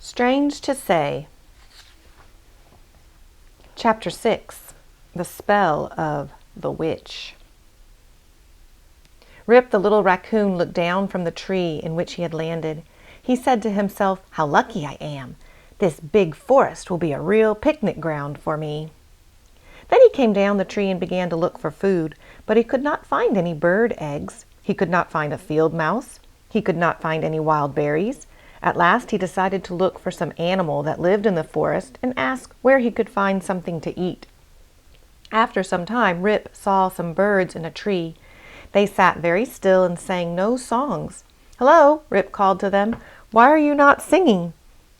Strange to say. Chapter 6. The Spell of the Witch. Rip the little raccoon looked down from the tree in which he had landed. He said to himself, "How lucky I am! This big forest will be a real picnic ground for me." Then he came down the tree and began to look for food, but he could not find any bird eggs. He could not find a field mouse. He could not find any wild berries. At last he decided to look for some animal that lived in the forest and ask where he could find something to eat. After some time, Rip saw some birds in a tree. They sat very still and sang no songs. "Hello," Rip called to them. "Why are you not singing?"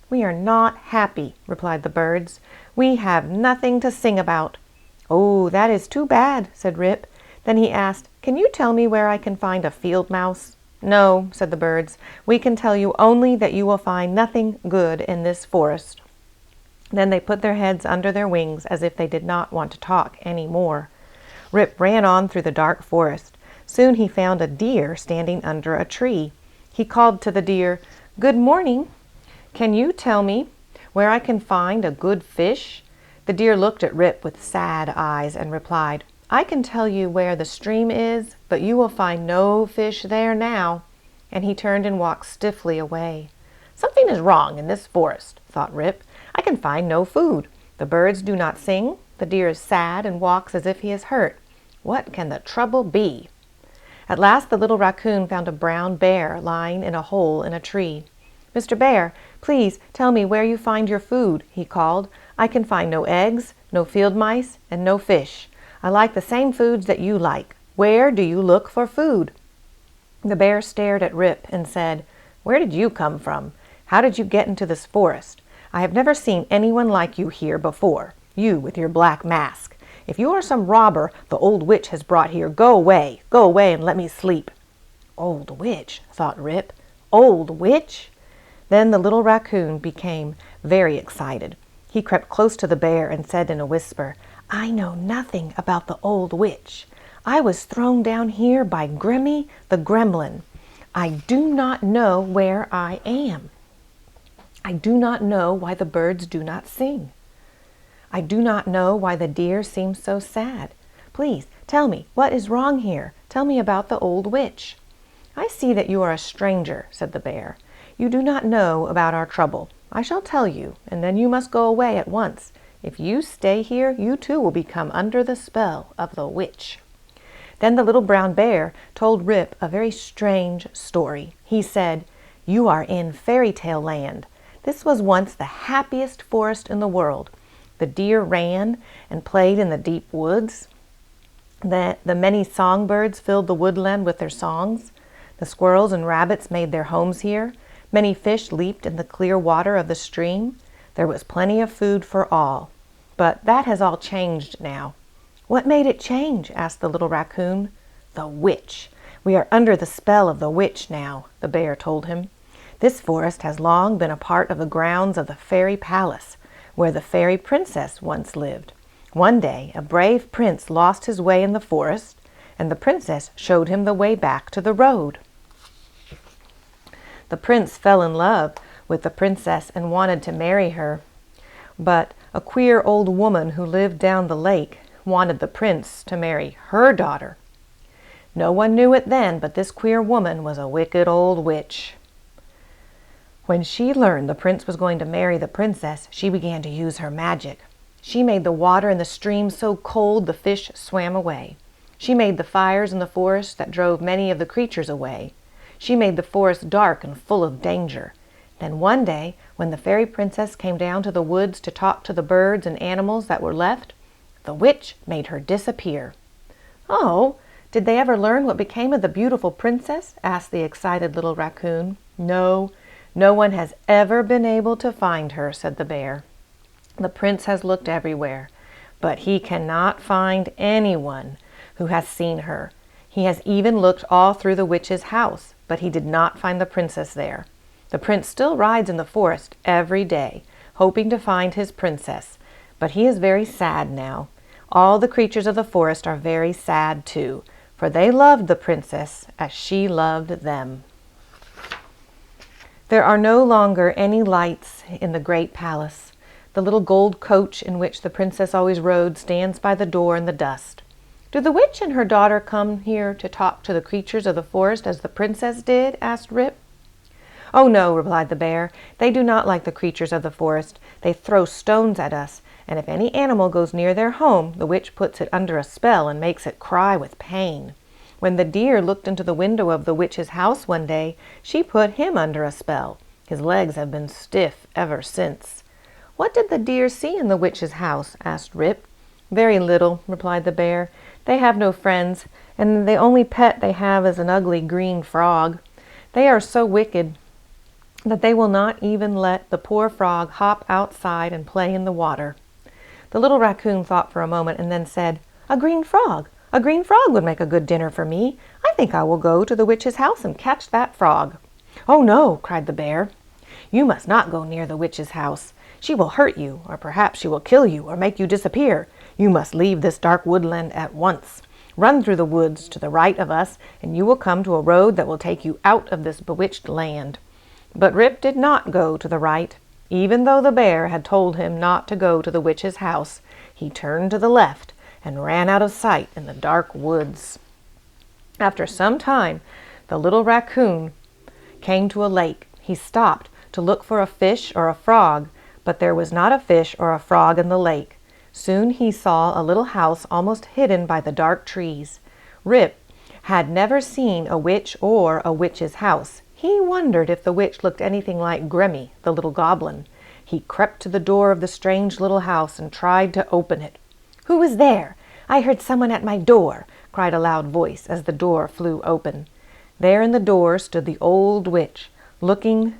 "We are not happy," replied the birds. "We have nothing to sing about." "Oh, that is too bad," said Rip. Then he asked, "Can you tell me where I can find a field mouse?" "No," said the birds. "We can tell you only that you will find nothing good in this forest." Then they put their heads under their wings as if they did not want to talk any more. Rip ran on through the dark forest. Soon he found a deer standing under a tree. He called to the deer, "Good morning. Can you tell me where I can find a good fish?" The deer looked at Rip with sad eyes and replied, "I can tell you where the stream is, but you will find no fish there now." And he turned and walked stiffly away. "Something is wrong in this forest," thought Rip. "I can find no food. The birds do not sing. The deer is sad and walks as if he is hurt. What can the trouble be?" At last the little raccoon found a brown bear lying in a hole in a tree. "Mr. Bear, please tell me where you find your food," he called. "I can find no eggs, no field mice, and no fish. I like the same foods that you like. Where do you look for food?" The bear stared at Rip and said, "Where did you come from? How did you get into this forest? I have never seen anyone like you here before, you with your black mask. If you are some robber the old witch has brought here, go away and let me sleep." "Old witch," thought Rip. "Old witch?" Then the little raccoon became very excited. He crept close to the bear and said in a whisper, "I know nothing about the old witch. I was thrown down here by Grimmy the Gremlin. I do not know where I am. I do not know why the birds do not sing. I do not know why the deer seems so sad. Please tell me what is wrong here. Tell me about the old witch." "I see that you are a stranger," said the bear. "You do not know about our trouble. I shall tell you, and then you must go away at once. If you stay here, you too will become under the spell of the witch." Then the little brown bear told Rip a very strange story. He said, "You are in fairy tale land. This was once the happiest forest in the world. The deer ran and played in the deep woods. The many songbirds filled the woodland with their songs. The squirrels and rabbits made their homes here. Many fish leaped in the clear water of the stream. There was plenty of food for all. But that has all changed now." "What made it change?" asked the little raccoon. "The witch. We are under the spell of the witch now," the bear told him. "This forest has long been a part of the grounds of the fairy palace, where the fairy princess once lived. One day, a brave prince lost his way in the forest, and the princess showed him the way back to the road. The prince fell in love with the princess and wanted to marry her. But a queer old woman who lived down the lake wanted the prince to marry her daughter. No one knew it then, but this queer woman was a wicked old witch. When she learned the prince was going to marry the princess, she began to use her magic. She made the water in the stream so cold the fish swam away. She made the fires in the forest that drove many of the creatures away. She made the forest dark and full of danger. Then one day, when the fairy princess came down to the woods to talk to the birds and animals that were left, the witch made her disappear." "Oh, did they ever learn what became of the beautiful princess?" asked the excited little raccoon. "No, no one has ever been able to find her," said the bear. "The prince has looked everywhere, but he cannot find anyone who has seen her. He has even looked all through the witch's house, but he did not find the princess there. The prince still rides in the forest every day, hoping to find his princess, but he is very sad now. All the creatures of the forest are very sad too, for they loved the princess as she loved them." There are no longer any lights in the great palace. The little gold coach in which the princess always rode stands by the door in the dust. Do the witch and her daughter come here to talk to the creatures of the forest as the princess did? Asked Rip. Oh no, replied the bear. They do not like the creatures of the forest. They throw stones at us, and if any animal goes near their home, the witch puts it under a spell and makes it cry with pain. When the deer looked into the window of the witch's house one day, she put him under a spell. His legs have been stiff ever since. What did the deer see in the witch's house? Asked Rip. Very little, replied the bear. They have no friends, and the only pet they have is an ugly green frog. They are so wicked that they will not even let the poor frog hop outside and play in the water. The little raccoon thought for a moment and then said, A green frog! A green frog would make a good dinner for me. I think I will go to the witch's house and catch that frog. Oh no, cried the bear. You must not go near the witch's house. She will hurt you, or perhaps she will kill you or make you disappear. You must leave this dark woodland at once. Run through the woods to the right of us, and you will come to a road that will take you out of this bewitched land. But Rip did not go to the right. Even though the bear had told him not to go to the witch's house, he turned to the left and ran out of sight in the dark woods. After some time, the little raccoon came to a lake. He stopped to look for a fish or a frog, but there was not a fish or a frog in the lake. Soon he saw a little house almost hidden by the dark trees. Rip had never seen a witch or a witch's house. He wondered if the witch looked anything like Grimmy, the little goblin. He crept to the door of the strange little house and tried to open it. Who is there? I heard someone at my door, cried a loud voice as the door flew open. There in the door stood the old witch, looking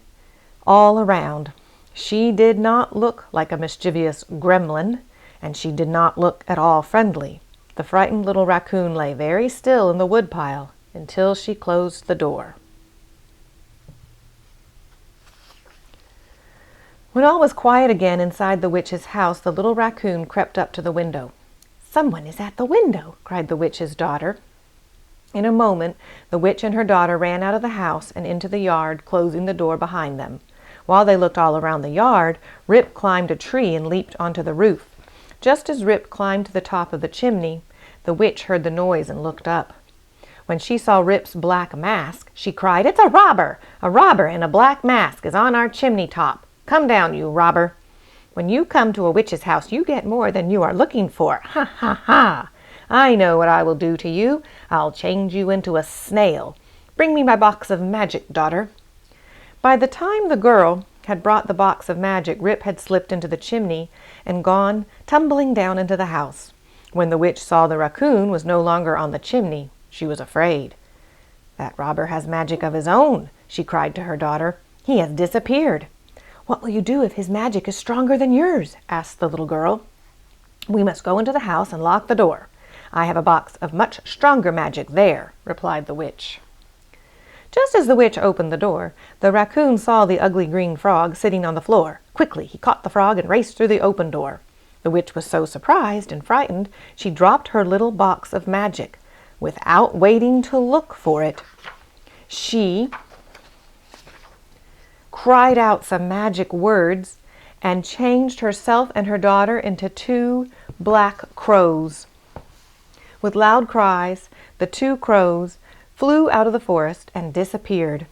all around. She did not look like a mischievous gremlin, and she did not look at all friendly. The frightened little raccoon lay very still in the woodpile until she closed the door. When all was quiet again inside the witch's house, the little raccoon crept up to the window. Someone is at the window, cried the witch's daughter. In a moment, the witch and her daughter ran out of the house and into the yard, closing the door behind them. While they looked all around the yard, Rip climbed a tree and leaped onto the roof. Just as Rip climbed to the top of the chimney, the witch heard the noise and looked up. When she saw Rip's black mask, she cried, It's a robber! A robber in a black mask is on our chimney top. Come down, you robber. When you come to a witch's house, you get more than you are looking for. Ha, ha, ha! I know what I will do to you. I'll change you into a snail. Bring me my box of magic, daughter. By the time the girl had brought the box of magic, Rip had slipped into the chimney and gone tumbling down into the house. When the witch saw the raccoon was no longer on the chimney, she was afraid. That robber has magic of his own, she cried to her daughter. He has disappeared. What will you do if his magic is stronger than yours? Asked the little girl. We must go into the house and lock the door. I have a box of much stronger magic there, replied the witch. Just as the witch opened the door, the raccoon saw the ugly green frog sitting on the floor. Quickly, he caught the frog and raced through the open door. The witch was so surprised and frightened, she dropped her little box of magic. Without waiting to look for it, she cried out some magic words and changed herself and her daughter into two black crows. With loud cries, the two crows flew out of the forest and disappeared.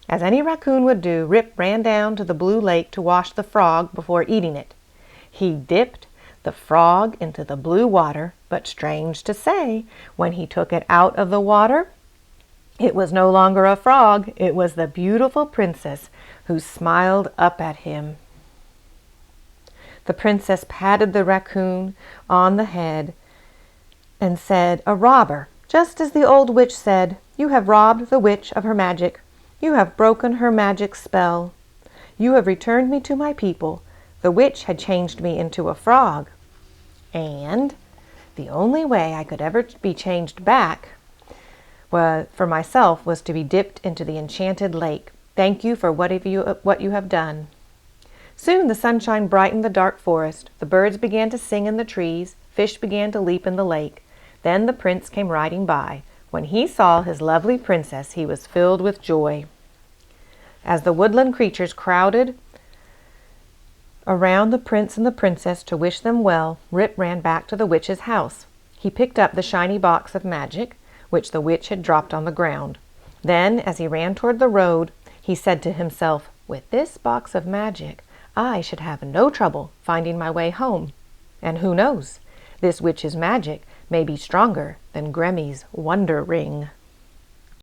As any raccoon would do, Rip ran down to the blue lake to wash the frog before eating it. He dipped the frog into the blue water, but strange to say, when he took it out of the water, it was no longer a frog. It was the beautiful princess who smiled up at him. The princess patted the raccoon on the head and said, A robber, just as the old witch said. You have robbed the witch of her magic. You have broken her magic spell. You have returned me to my people. The witch had changed me into a frog. And the only way I could ever be changed back for myself was to be dipped into the enchanted lake. Thank you for what you have done. Soon the sunshine brightened the dark forest. The birds began to sing in the trees. Fish began to leap in the lake. Then the prince came riding by. When he saw his lovely princess, he was filled with joy. As the woodland creatures crowded around the prince and the princess to wish them well, Rip ran back to the witch's house. He picked up the shiny box of magic, which the witch had dropped on the ground. Then, as he ran toward the road, he said to himself, "With this box of magic, I should have no trouble finding my way home. And who knows? This witch's magic may be stronger than Gremmy's wonder ring."